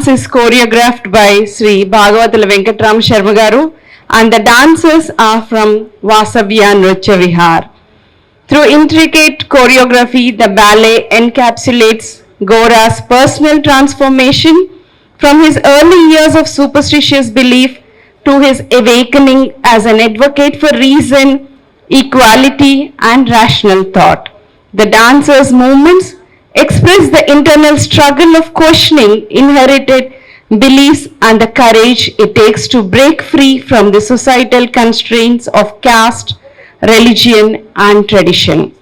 is choreographed by Sri Bhagavathula Venkatram Sharma Garu, and the dancers are from Vasavya Nritya Vihar. Through intricate choreography, the ballet encapsulates Gora's personal transformation from his early years of superstitious belief to his awakening as an advocate for reason, equality, and rational thought. The dancers' movements express the internal struggle of questioning inherited beliefs and the courage it takes to break free from the societal constraints of caste, religion, and tradition.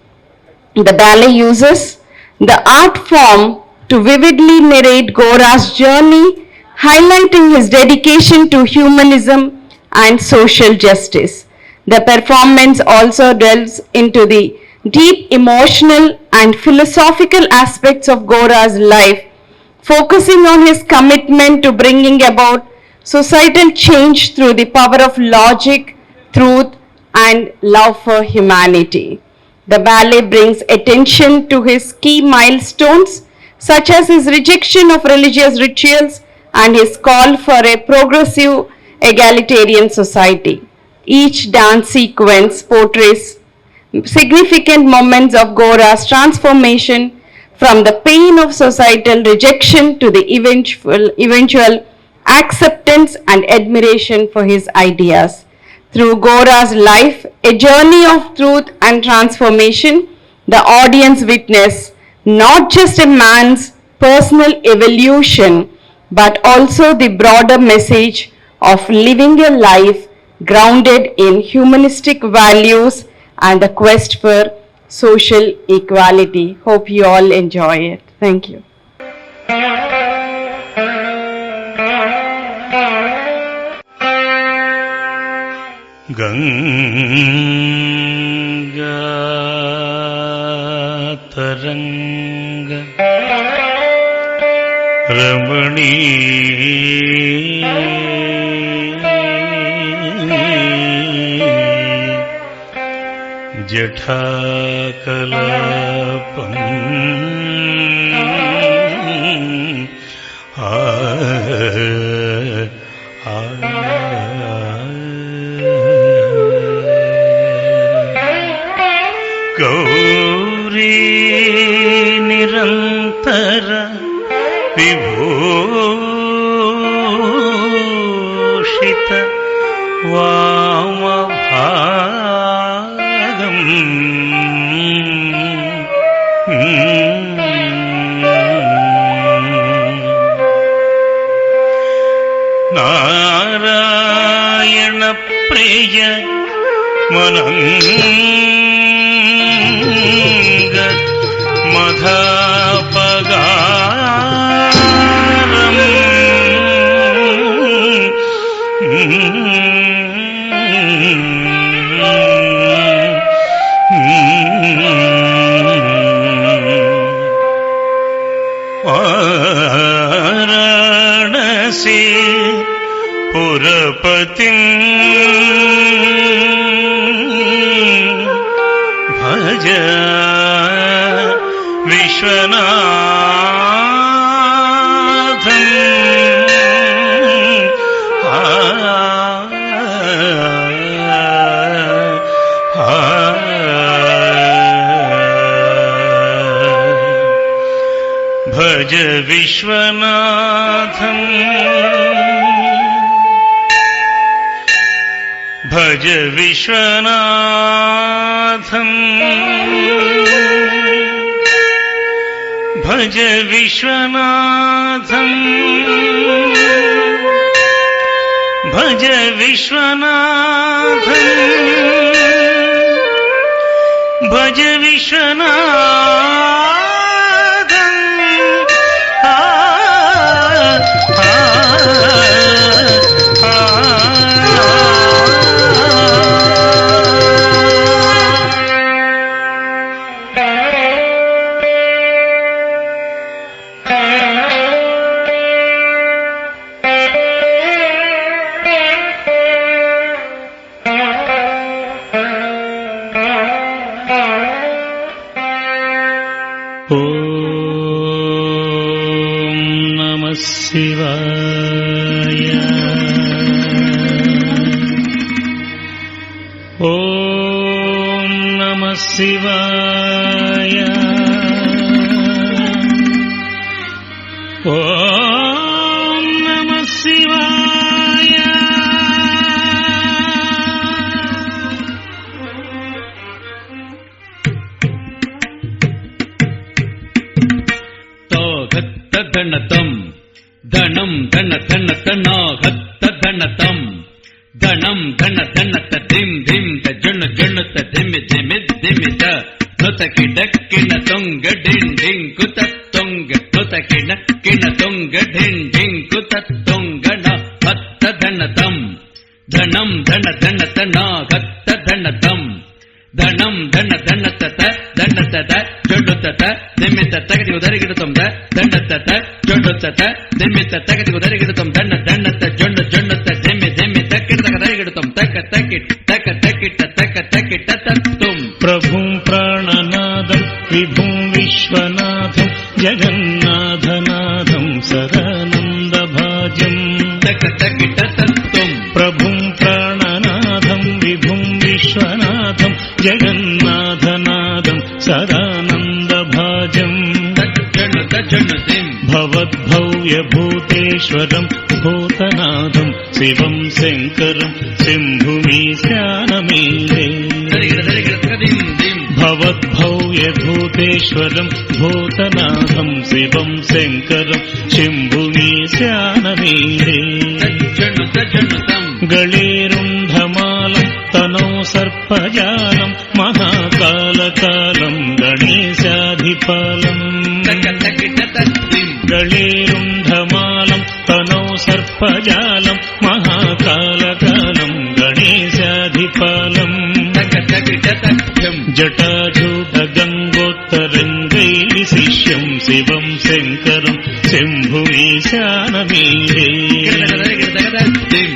The ballet uses the art form to vividly narrate Gora's journey, highlighting his dedication to humanism and social justice. The performance also delves into the deep emotional and philosophical aspects of Gora's life, focusing on his commitment to bringing about societal change through the power of logic, truth, and love for humanity. The ballet brings attention to his key milestones, such as his rejection of religious rituals and his call for a progressive egalitarian society. Each dance sequence portrays significant moments of Gora's transformation from the pain of societal rejection to the eventual acceptance and admiration for his ideas. Through Gora's life, a journey of truth and transformation, the audience witness not just a man's personal evolution, but also the broader message of living a life grounded in humanistic values and the quest for social equality. Hope you all enjoy it. Thank you. Ganga taranga Ramani Jathakalapam Gauri nirantara vibhoshita vamabhagam Narayana priya mananga madhapagaram Varanasi Purapatim Bhaja Vishwanatham Bhaj Vishwanatham Bhaj Vishwanatham Bhaj Vishwanatham Bhaj Vishwanatham శివాయ. ఓం నమః శివాయ. ఓం నమః శివాయ. ధనతం ధనం ధన ధన ధనాహత్త ధనతం ధనం ధన ధనత ధిం ధిం త జణ జణత ధిమి ధిమి ధిమిత నుతకి డక్కిన తొంగ డింగ్ డింగ్ కుత తొంగ నుతకి డక్కిన తొంగ డింగ్ డింగ్ కుత తొంగన హత్త ధనతం ధనం ధన ధన ధనాహత్త ధనతం ధనం ధన ధనత దండత జొడ్డుత దిమ్మిత తగది ఉదరిగిడుతం దండత జొడ్డుత దిమ్మిత తగది ఉదరిగిడుతం దండత జొండు జొండుత దిమ్మి దిమ్మి తక్కిట తగదరిగిడుతం తక్క తక్కిట్ తక్క తక్కిట తక్క తక్కిట తత్తుం. ప్రభుం ప్రాణనాదం విభుం విశ్వనాథం జగన్నాథనాథం సదానంద భాజం. తక్క తక్కిట తత్తుం. ప్రభుం ప్రాణనాథం విభుం విశ్వనాథం జగన్నాథనాథం సదానంద భాజం. భవద్భవ్యభూతేశ్వరం భూతనాథం శివం శంకరం శంభుమీశానమీడే. భవద్భవ్యభూతేశ్వరం భూతనాథం శివం శంకరం శంభుమీశానమీడే. గళేరుంధమాలం తనౌ సర్పజాలం మహాకాలకాలం గణేశాధిపాలం. గళేరుంధమాలం తనౌ సర్పజాలం మహాకాలకాలం గణేశాధిపాలం. జటాజూట గంగోత్తరంగై విశిష్యం శివం శంకరం శంభుమీశానమీడే.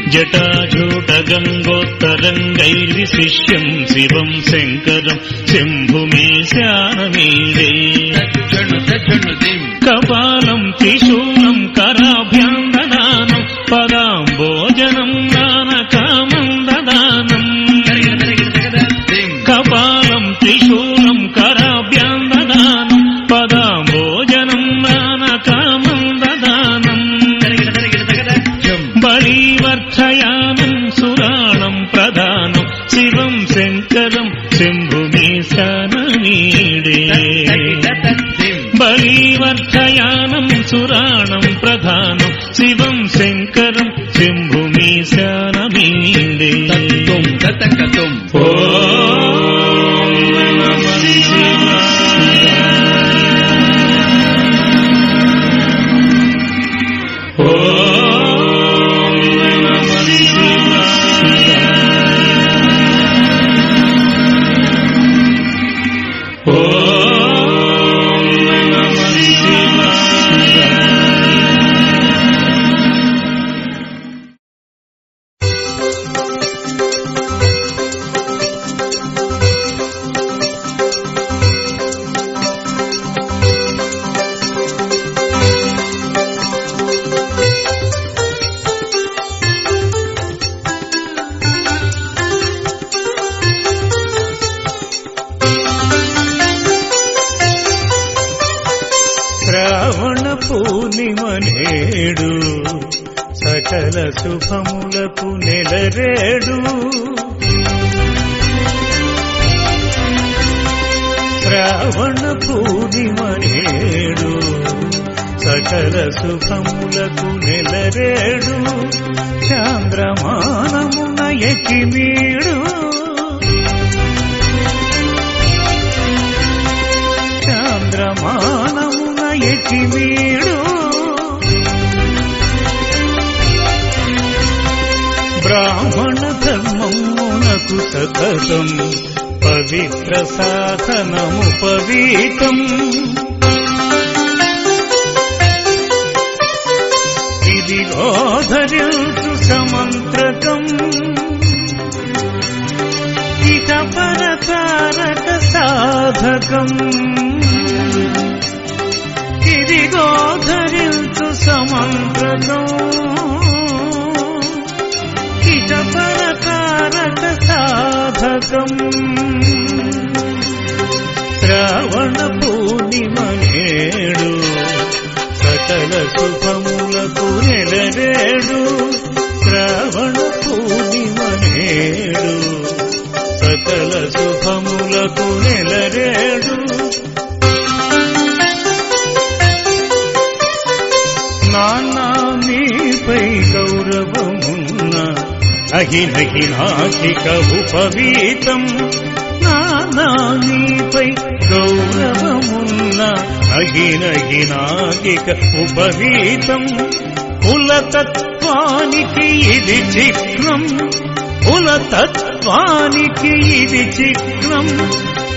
జటాజూట గంగోత్తరంగై విశిష్యం శివం శంకరం శంభుమీశానమీడే. కపాలం త్రిశూలం కరాభ్యాం దదానం పదాంబోజనం నానకామం దదానం. కపాలం త్రిశూలం కరాభ్యాం దదానం పదాంబోజనం నానకామం దదానం. బలీవర్ధయానం సురాణం ప్రధానం శివం శంకరం శంభుమీశానమీడే. బలీవర్ధయానం సురాణం ప్రధానం శివం శంకరం శంభుమీశానమీడే. ఓం నమః శివాయ. ఓం నమః శివాయ. ఓం నమః శివాయ. శ్రావణ పూర్ణిమ నేడు సకల శుభములకు నెలరేడు. శ్రావణ పూర్ణిమ నేడు సకల శుభములకు నెలరేడు. చాంద్రమానమున ఎకిమీడు చాంద్రమానమున ఎకిమీడు. బ్రాహ్మణ ధర్మమునకు సతతం పవిత్ర సాధనము పవిత్రం. ఇదిగో ధరించు సమంత్రకం ఇక పరతారక సాధకం. ఇదిగో ధరించు సమంత్రకం ఇటపరకారక సాధకం శ్రావణ పూర్ణిమ నేడు సకల శుభములకు నెలరేడు శ్రావణ పూర్ణిమ నేడు సకల శుభములకు నెలరేడు నాన్నా నీపై గౌరవమున్న నహి నహి నాకిక ఉపవీతం నాన్నా నీపై గౌరవమున్న నహి నహి నాకిక ఉపవీతం కులతత్వానికి ఇది చిహ్నం కులతత్వానికి ఇది చిహ్నం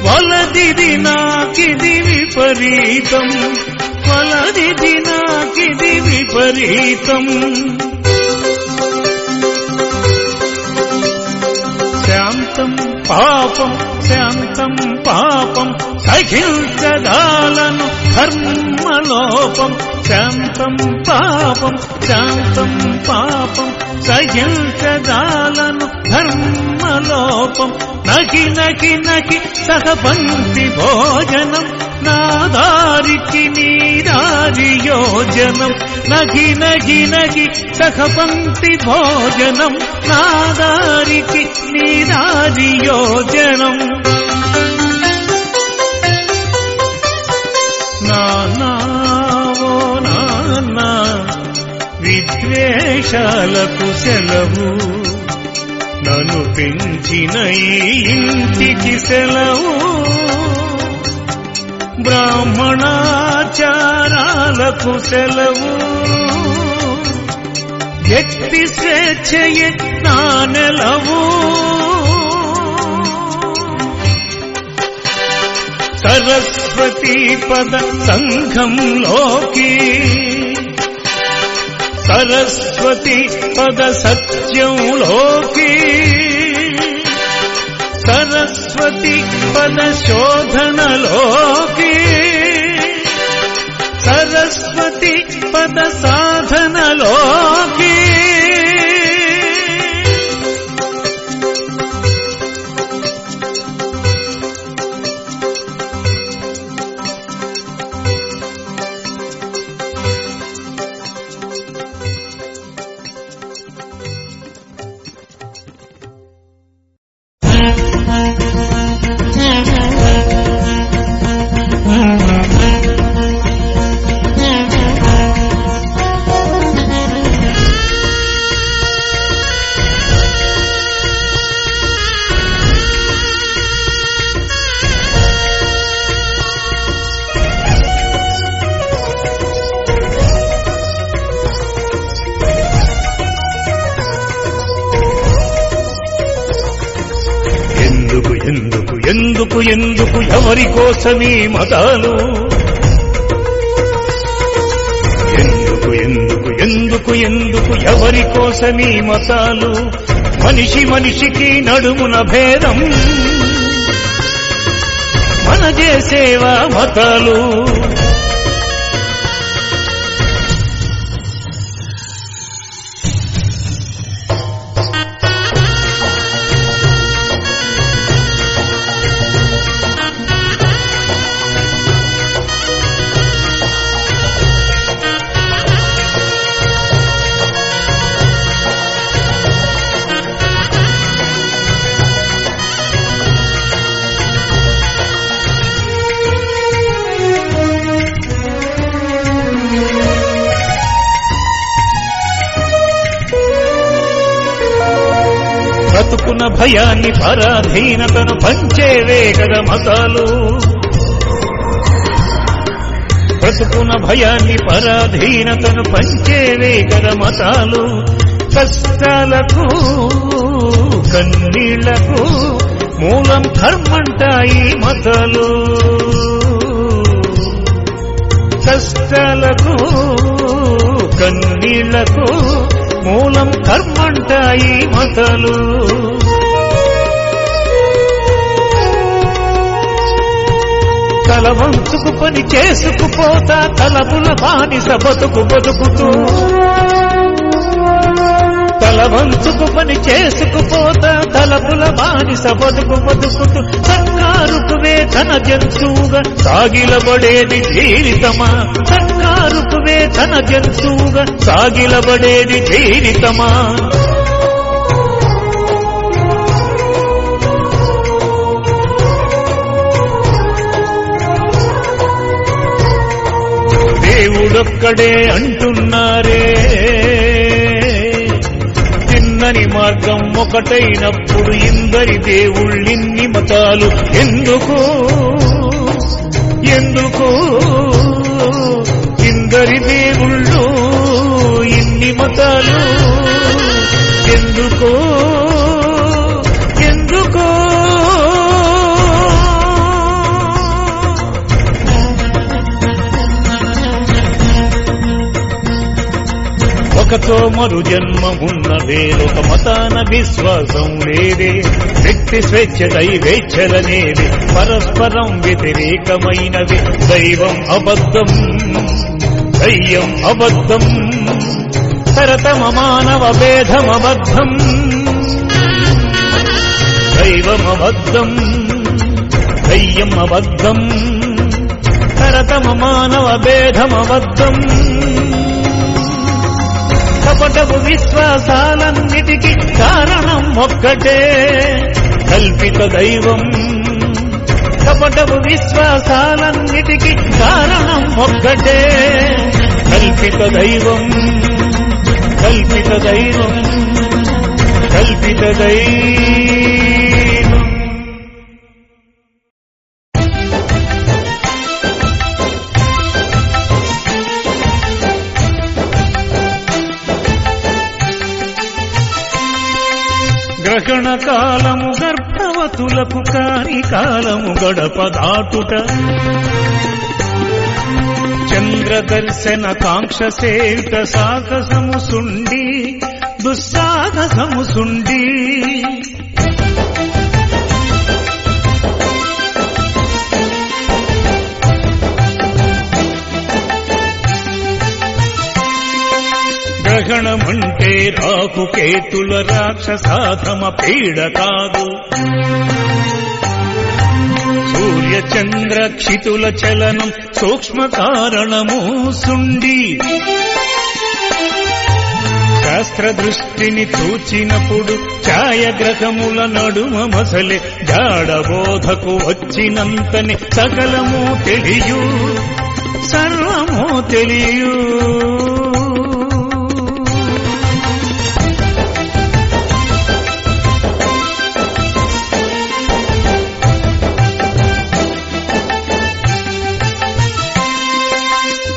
వలదిది నాకిది విపరీతం వలదిది నాకిది విపరీతం శాంతం పాపం శాంతం పాపం సహించదాలను ధర్మలోపం శాంతం పాపం శాంతం పాపం సహించదాలను ధర్మలోపం నకి నకి నకి సహపంక్తి భోజనం నా దారికి నీ దారి యోజనం నగి నగి నగి సహపంక్తి భోజనం నా దారికి నీ దారి యోజనం నాన్నా ఓ నాన్నా విద్వేషాలకు సెలవు నన్ను పెంచిన ఈ ఇంటికి సెలవు బ్రాహ్మణాచారాలకు సెలవు వ్యక్తి స్వేచ్ఛయే నా నెలవు సరస్వతీ పద సంఘంలోకి సరస్వతి పద సత్యంలోకి సరస్వతి పద శోధనలోకి సరస్వతి పద సాధనలోకి ఎందుకు ఎందుకు ఎవరి కోసమీ మతాలు ఎందుకు ఎందుకు ఎందుకు ఎందుకు ఎవరి కోసమీ మతాలు మనిషి మనిషికి నడుమున భేదం మన చేసేవా మతాలు బ్రతుకున భయాన్ని పరాధీనతను పంచేవే కదా మతాలు బ్రతుకున భయాన్ని పరాధీనతను పంచేవే కదా మతాలు కష్టాలకు కన్నీళ్లకు మూలం ధర్మంటాయి మతాలు కష్టాలకు కన్నీళ్లకు మూలం కర్మంటాయి మతాలు తల వంచుకు పని చేసుకుపోతా తలపుల బానిస బతుకుతూ తల వంచుకు పని చేసుకుపోతా తలపుల బానిస బతుకుతూ సర్కారుకు వేతన జంతువుగా సాగిలబడేది జీవితమా సర్కారుకు వేతన జంతువుగా సాగిలబడేది జీవితమా దేవుడొక్కడే అంటున్నారే తిన్నని మార్గం ఒకటైనప్పుడు ఇందరి దేవుళ్ళిన్ని మతాలు ఎందుకు ఇందరి దేవుళ్ళు ఇన్ని మతాలు ఎందుకు ఒకతో మరు జన్మ ఉన్న వేరొక మతాన విశ్వాసం లేదే వ్యక్తి స్వేచ్ఛ దైవేచ్ఛలనేది పరస్పరం వ్యతిరేకమైనది దైవం అబద్ధం దయ్యం అబద్ధం సరతమ మానవ భేదమబద్ధం దైవమబద్ధం దయ్యం అబద్ధం సరతమ మానవ భేదమబద్ధం కపటపు విశ్వాసాలన్నిటికీ కారణం ఒక్కటే కల్పిత దైవం కపటపు విశ్వాసాలన్నిటికీ కారణం ఒక్కటే కల్పిత దైవం కల్పిత దైవం కల్పిత దైవం గ్రహణ కాలము గర్భవతులకు కాని కాలము గడప దాటుట చంద్రదర్శన కాంక్ష సేవిత సాహసము సుండి దుస్సాహసము సుండి గ్రహణమంటే రాహుకేతుల రాక్షసాధమ పీడ కాదు సూర్య చంద్ర క్షితుల చలనం సూక్ష్మ కారణము సుండి శాస్త్ర దృష్టిని చూచినప్పుడు ఛాయగ్రహముల నడుమ మసలే జాడబోధకు వచ్చినంతని సకలము తెలియు సర్వము తెలియు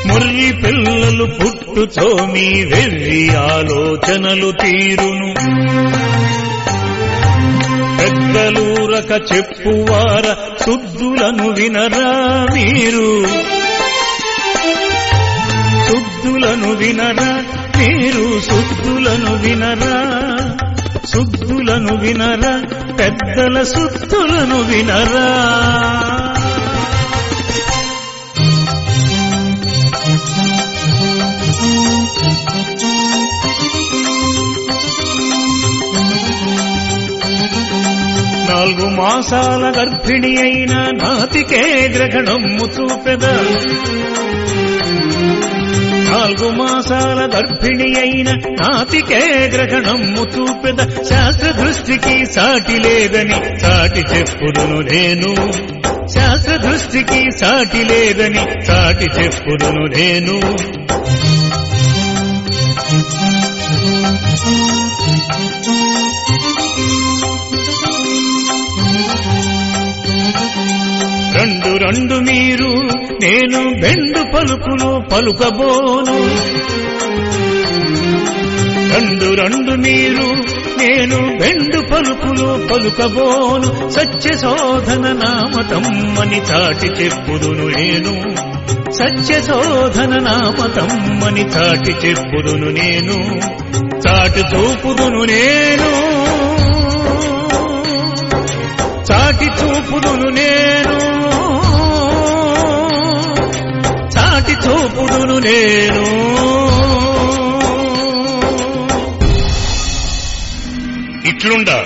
ముర్రి పిల్లలు పుట్టుతో మీ వెర్రి ఆలోచనలు తీరును పెద్దలూరక చెప్పువార శుద్ధులను వినరా మీరు శుద్ధులను వినరా మీరు శుద్ధులను వినరా శుద్ధులను వినరా పెద్దల శుద్ధులను వినరా నాలుగు మాసాల గర్భిణి అయిన నాతికే గ్రహణము చూపెద 4 మాసాల గర్భిణి అయిన నాతికే గ్రహణము చూపెద శాస్త్ర దృష్టికి సాటి లేదని సాటి చెప్పుదును నేను శాస్త్ర దృష్టికి సాటి లేదని సాటి చెప్పుదును నేను రెండు మీరు నేను బెండు పలుకులు పలుకబోను రెండు మీరు నేను బెండు పలుకులు పలుకబోను సత్య శోధన నామతమ్మని చాటి చెప్పుదును నేను సత్య శోధన నామతమ్మని చాటి చెప్పుదును నేను చాటి చూపుదును నేను చాటి చూపుదును నేను చెప్పుదును నేను. ఇట్లుండా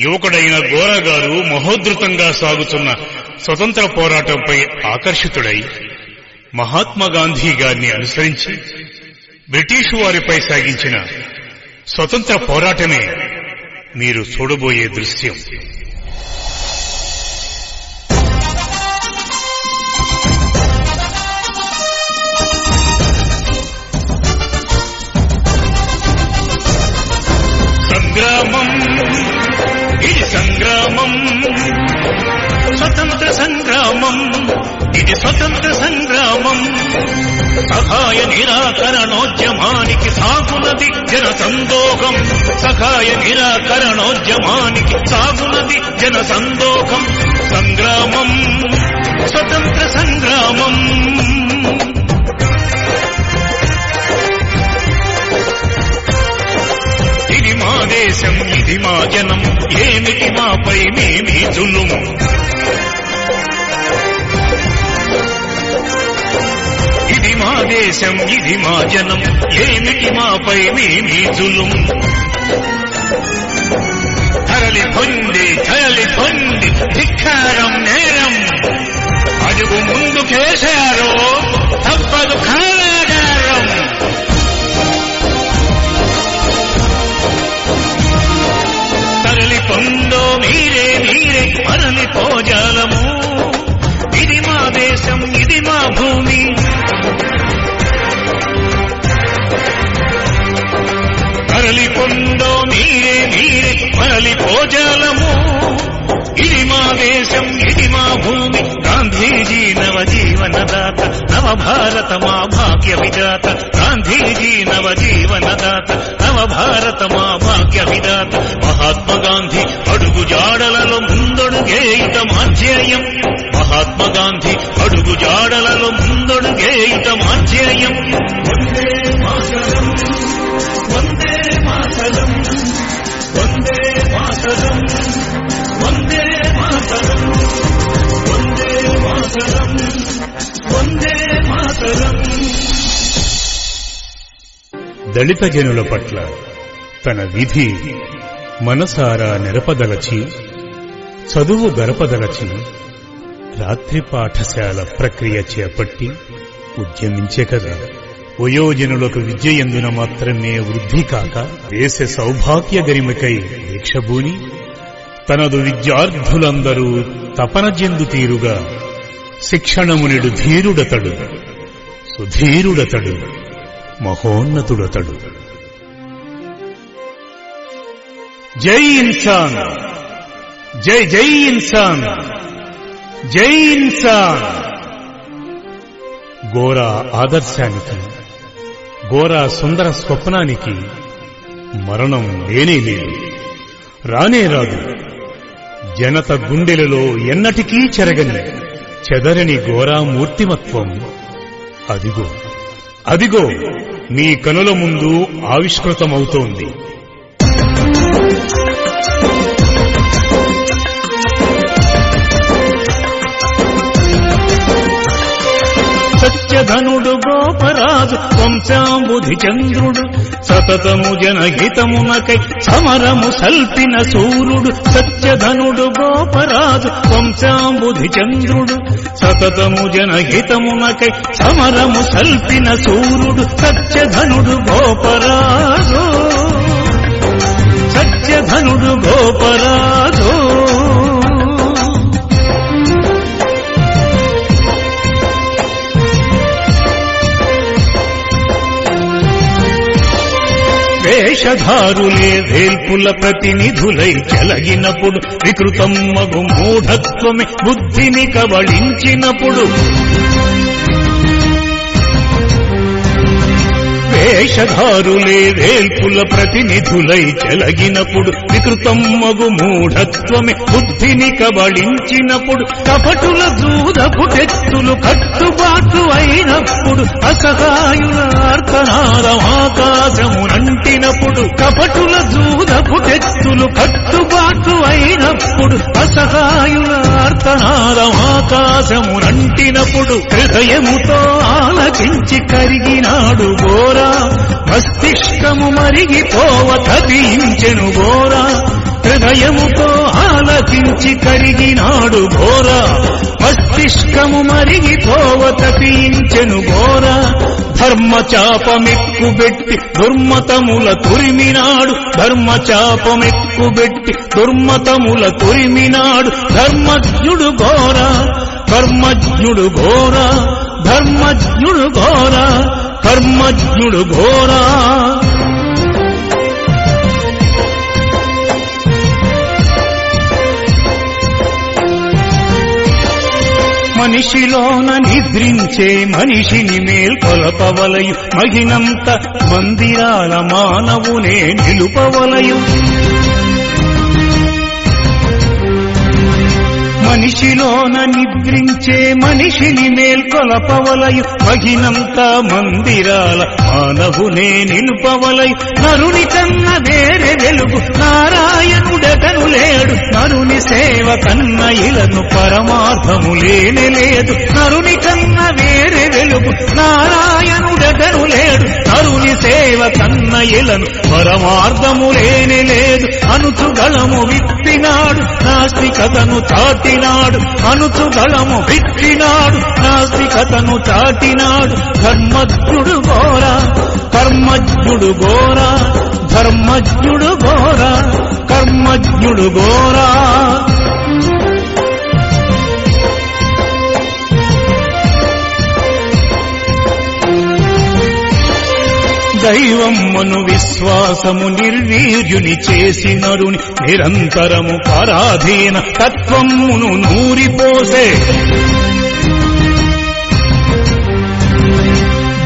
యువకుడైన గోరాగారు మహోద్ధృతంగా సాగుతున్న స్వతంత్ర పోరాటంపై ఆకర్షితుడై మహాత్మాగాంధీ గారిని అనుసరించి బ్రిటిషు వారిపై సాగించిన స్వతంత్ర పోరాటమే మీరు చూడబోయే దృశ్యం. సంగ్రామం, ఇది సంగ్రామం, స్వతంత్ర సంగ్రామం, ఇది స్వతంత్ర సంగ్రామం. సహాయ నిరాకరణోద్యమానికి సాగునది జన సందోహం, సహాయ నిరాకరణోద్యమానికి సాగునది జన సందోహం. సంగ్రామం, స్వతంత్ర సంగ్రామం. ఇది మా దేశం, ఇది మా జనం, ఏమిటి మాపై మేమీ జులుము. ఇది మా దేశం, ఇది మా జనం, ఏమిటి మాపై మేమీ జులుము. తరలి పొంది తరలి పొంది ధిక్కారం నేరం, అడుగు ముందుకేశారో తప్పదు కారాగారం. తరలి పొందో మీరే మీరే మరలి పోజాలము. ఇది మా దేశం, ఇది మా భూమి. తరలి పొందో మీరే మీరే మరలి పోజాలము. ఇది మా దేశం, ఇది మా భూమి. గాంధీజీ నవజీవనదాత, నవభారత మా భాగ్య విధాత. గాంధీజీ నవజీవనదాత, నవభారత మా భాగ్య విధాత. మహాత్మా గాంధీ అడుగు జాడలలో ముందడుగే ఇతమాధ్యేయం. మహాత్మా గాంధీ అడుగు జాడలలో ముందడుగే ఇతమాధ్యేయం. వందే మాతరం, వందే మాతరం, వందే మాతరం, వందే మాతరం, వందే మాతరం, వందే మాతరం. దళిత జనుల పట్ల తన విధి మనసారా నెరపదలచి, చదువు గరపదలచి, రాత్రి పాఠశాల ప్రక్రియ చేపట్టి ఉద్యమించే కదా వయోజనులకు విద్య ఎందున మాత్రమే వృద్ధి కాక దేశ సౌభాగ్య గరిమకై దీక్షభూని తనదు విద్యార్థులందరూ తపన చెందు తీరుగా శిక్షణమునిడు ధీరుడతడు, సుధీరుడతడు, మహోన్నతుడతడు. జై ఇన్సాన్, జై జై ఇన్సాన్, జై ఇన్సాన్. గోరా ఆదర్శానికి, గోరా సుందర స్వప్నానికి మరణం లేనే లేదు, రానే రాదు. జనత గుండెలలో ఎన్నటికీ చెరగని చెదరని గోరా మూర్తిమత్వం అదిగో అదిగో నీ కనుల ముందు ఆవిష్కృతమవుతోంది. సత్యధనుడు గోపరాజు వంశాంబుధి చంద్రుడు, సతతము జనహితమునకై సమరము సల్పిన సూర్యుడు. సత్యధనుడు గోపరాజు వంశాంబుధి చంద్రుడు, సతతము జనహితమునకై సమరము సల్పిన సూర్యుడు. సత్యధనుడు గోపరాజు, సత్యధనుడు గోపరాజు. వేషధారులే వేల్పుల ప్రతినిధులై చెలగినప్పుడు, వికృతం మగు మూఢత్వమే బుద్ధిని కబళించినప్పుడు. వేషధారులే వేల్పుల ప్రతినిధులై చెలగినప్పుడు, వికృతం మగు మూఢత్వమే బుద్ధిని కబళించినప్పుడు. కపటుల జూదపు టెత్తులు కట్టుబాటు అయినప్పుడు, అసహాయుల ఆర్తనాదం ఆకాశమునంటినప్పుడు. కపటుల జూదపు టెత్తులు కట్టుబాటు అయినప్పుడు, అసహాయుల ఆర్తనాదం ఆకాశమునంటినప్పుడు హృదయముతో ఆలకించి కరిగినాడు ఘోరా. మస్తిష్కము మరిగిపోవ తపించెను ఘోరా. హృదయముతో ఆలకించి కరిగినాడు ఘోరా. మస్తిష్కము మరిగిపోవ తపించెను ఘోరా. ధర్మచాపమెక్కుబెట్టి దుర్మతముల తురిమినాడు. ధర్మచాపమెక్కుబెట్టి దుర్మతముల తురిమినాడు. ధర్మజ్ఞుడు ఘోరా. కర్మజ్ఞుడు ఘోరా. ధర్మజ్ఞుడు ఘోరా. కర్మజ్ఞుడు ఘోరా. మనిషిలోన నిద్రించే మనిషిని మేల్కొలపవలయు. మగినంత మందిరాల మానవునే నిలుపవలయు. మనిషిలోన నిద్రించే మనిషిని మేల్కొలపవలయు. మగినంత మందిరాల మానవునే నిలుపవలయు. నరుని కన్న వేరే వెలుగు నారాయణుడెటను లేడు. నరుని సేవ కన్న ఇలను పరమార్థము లేనే లేదు. నరుని కన్న వేరే వెలుగు నారాయణుడెటను లేడు. నరుని సేవ కన్న ఇలను పరమార్థము లేనే లేదు. అనుచుగళము విప్పినాడు నాస్తికతను చాటినాడు. అనుచుగళము విప్పినాడు నాస్తికతను చాటినాడు. ధర్మజ్ఞుడు ఘోరా. కర్మజ్ఞుడు ఘోరా. ధర్మజ్ఞుడు ఘోరా. కర్మజ్ఞుడు ఘోరా. దైవమ్మను విశ్వాసము నిర్వీర్యుని చేసి నరుని నిరంతరము పరాధీన తత్వమును నూరిపోసే.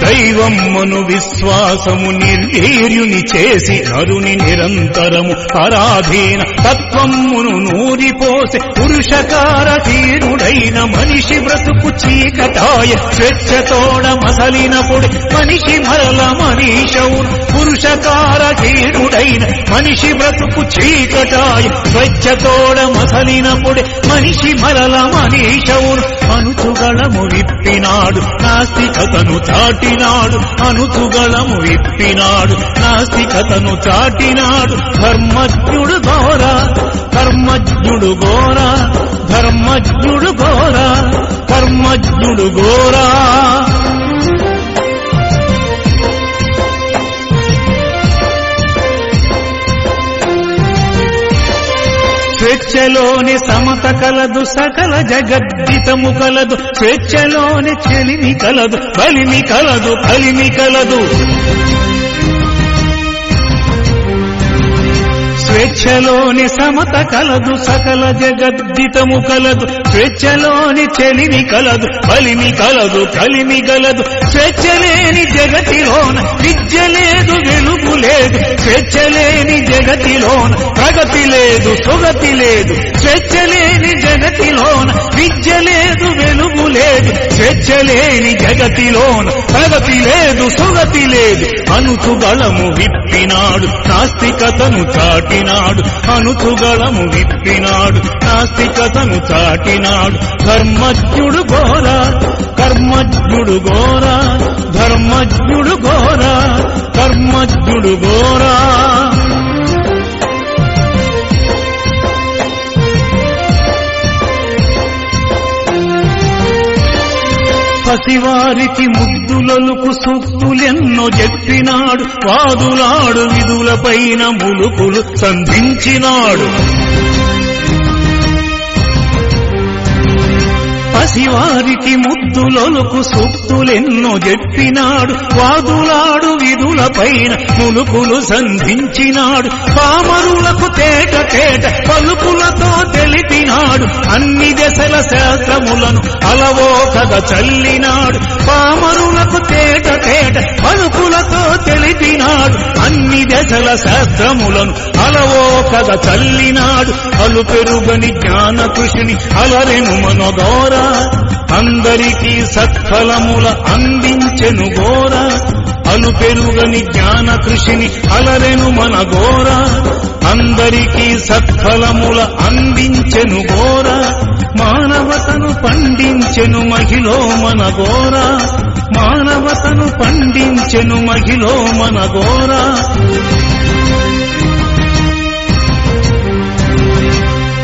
దైవమ్మను విశ్వాసము నిర్వీర్యుని చేసి నరుని నిరంతరము పరాధీన తత్వమును నూరిపోసే. పురుషకారహీనుడైన మనిషి బ్రతుకు చీకటాయ. స్వేచ్ఛతోడ మసలినప్పుడు మనిషి మరల మనీషవును. పురుషకారహీనుడైన మనిషి బ్రతుకు చీకటాయ. స్వేచ్ఛతోడ మసలినప్పుడు మనిషి మరల మనీషవును. అనుచుగళము విప్పినాడు నాస్తికతను చాటినాడు. అనుచుగళము విప్పినాడు నాస్తికతను చాటినాడు. ధర్మజ్ఞుడు ఘోరా. కర్మజ్ఞుడు ఘోరా. ధర్మజ్ఞుడు ఘోరా. కర్మజ్ఞుడు ఘోరా. స్వేచ్ఛలోని సమత కలదు. సకల జగద్దితము కలదు. స్వేచ్ఛలోని చెలిమి కలదు. బలిమి కలదు. కలిమి కలదు. స్వేచ్ఛలోని సమత కలదు. సకల జగద్దితము కలదు. స్వేచ్ఛలోని చెలిమి కలదు. బలిమి కలదు. కలిమి కలదు. స్వేచ్ఛలేని జగతిలోన విద్య లేదు. వెలుగు లేదు. స్వేచ్ఛలేని జగతిలోన ప్రగతి లేదు. సుగతి లేదు. స్వేచ్ఛలేని జగతిలోన విద్య లేదు. వెలుగు లేదు. స్వేచ్ఛలేని జగతిలోన ప్రగతి లేదు. సుగతి లేదు. అనుచుగళము విప్పినాడు నాస్తికతను చాటినాడు. అనుచుగళము విప్పినాడు నాస్తికతను చాటినాడు. ధర్మజ్ఞుడు ఘోరా. కర్మజ్ఞుడు ఘోరా. ధర్మజ్ఞుడు ఘోరా. కర్మజ్ఞుడు ఘోరా. పసివారికి ముద్దులొలుకు సూక్తులెన్నో చెప్పినాడు. వాదులాడు విధులపైన ములుకులు సంధించినాడు. పసివారికి ముద్దులొలుకు సూక్తులెన్నో చెప్పినాడు. వాదులాడు విధులపైన ములుకులు సంధించినాడు. పామరులకు తేట తేట పలుకులతో తెలిపినాడు. అన్ని దశల శాస్త్రములను అలవో కథ చల్లినాడు. పామరులకు తేట తేట పలుకులతో తెలిపినాడు. అన్ని దశల శాస్త్రములను అలవో కథ చల్లినాడు. అలు పెరుగని జ్ఞాన కృషిని అలరెను మనగోరా. అందరికీ సత్ఫలముల అందించెను ఘోరా. అలు పెరుగని జ్ఞాన కృషిని అలరెను మన ఘోరా. అందరికీ సత్ఫలముల అందించెను ఘోరా. మానవతను పండించెను మహిలో మన గోరా, మానవతను పండించెను మహిలో మన గోరా.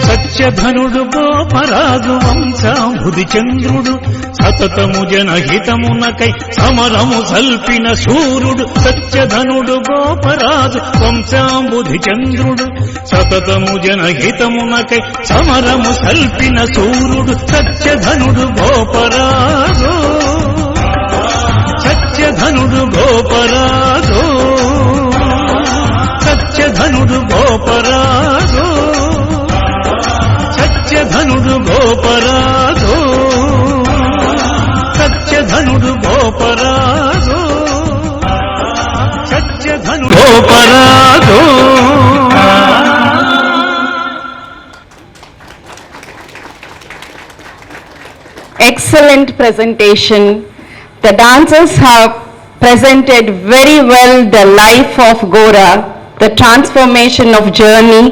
సత్యధనుడు గోపరాజు వంశాంబుధి చంద్రుడు, సతతము జనహితమునకై సమరము సల్పిన శూరుడు. సత్యధనుడు గోపరాజు వంశాంబుధి చంద్రుడు, సతతము జనహితమునకై సమరము సల్పిన శూరుడు. సత్యధనుడు Goparaju, సత్యధనుడు Goparaju, సత్యధనుడు Goparaju, సత్యధనుడు Goparaju, సత్యధనుడు Goparaju, సత్యధనుడు Goparaju. Excellent presentation. The dancers have presented very well the life of Gora, the transformation of journey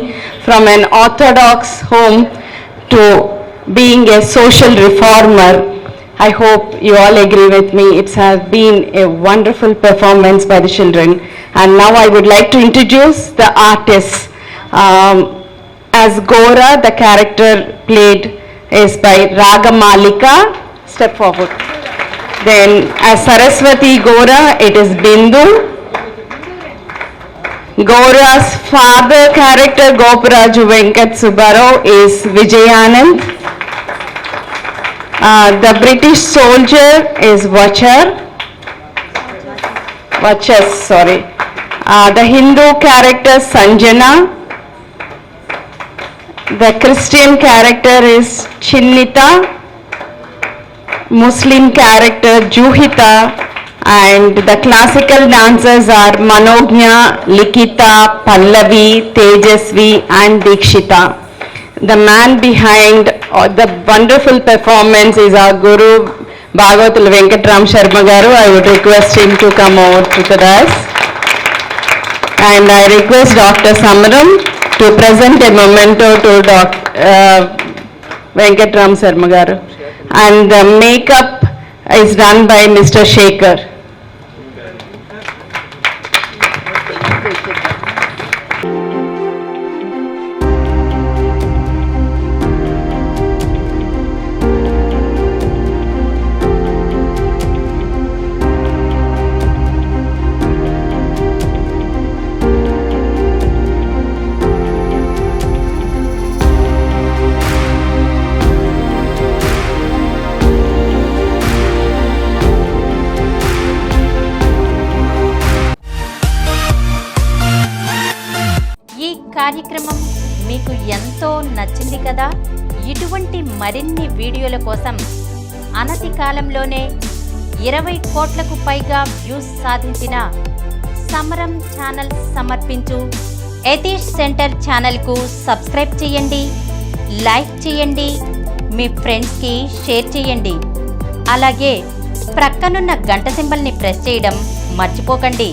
from an orthodox home to being a social reformer. I hope you all agree with me. It has been a wonderful performance by the children. And now I would like to introduce the artists. As Gora, the character played is by Ragamalika. Step forward. Then as Saraswati Gora, it is Bindu. Gora's father character, Goparaju Venkat Subbarao, is Vijayanand. The British soldier is Vachar. The Hindu character Sanjana. The Christian character is Chinnita. Muslim character Juhita. And the classical dancers are Manognya, Likita, Pallavi, Tejasvi and Dikshita. The man behind the wonderful performance is our Guru Bhagavathula Venkatram Sharma Garu. I would request him to come over to the dais. And I request Dr. Samaram to present a memento to Venkatram Sharma Garu. And the makeup is done by Mr. Shekhar. కార్యక్రమం మీకు ఎంతో నచ్చింది కదా. ఇటువంటి మరిన్ని వీడియోల కోసం అనతి కాలంలోనే 20 కోట్లకు పైగా వ్యూస్ సాధించిన సమరం ఛానల్ సమర్పించు యతీష్ సెంటర్ ఛానల్కు సబ్స్క్రైబ్ చేయండి, లైక్ చేయండి, మీ ఫ్రెండ్స్కి షేర్ చేయండి. అలాగే ప్రక్కనున్న గంట సింబల్ని ప్రెస్ చేయడం మర్చిపోకండి.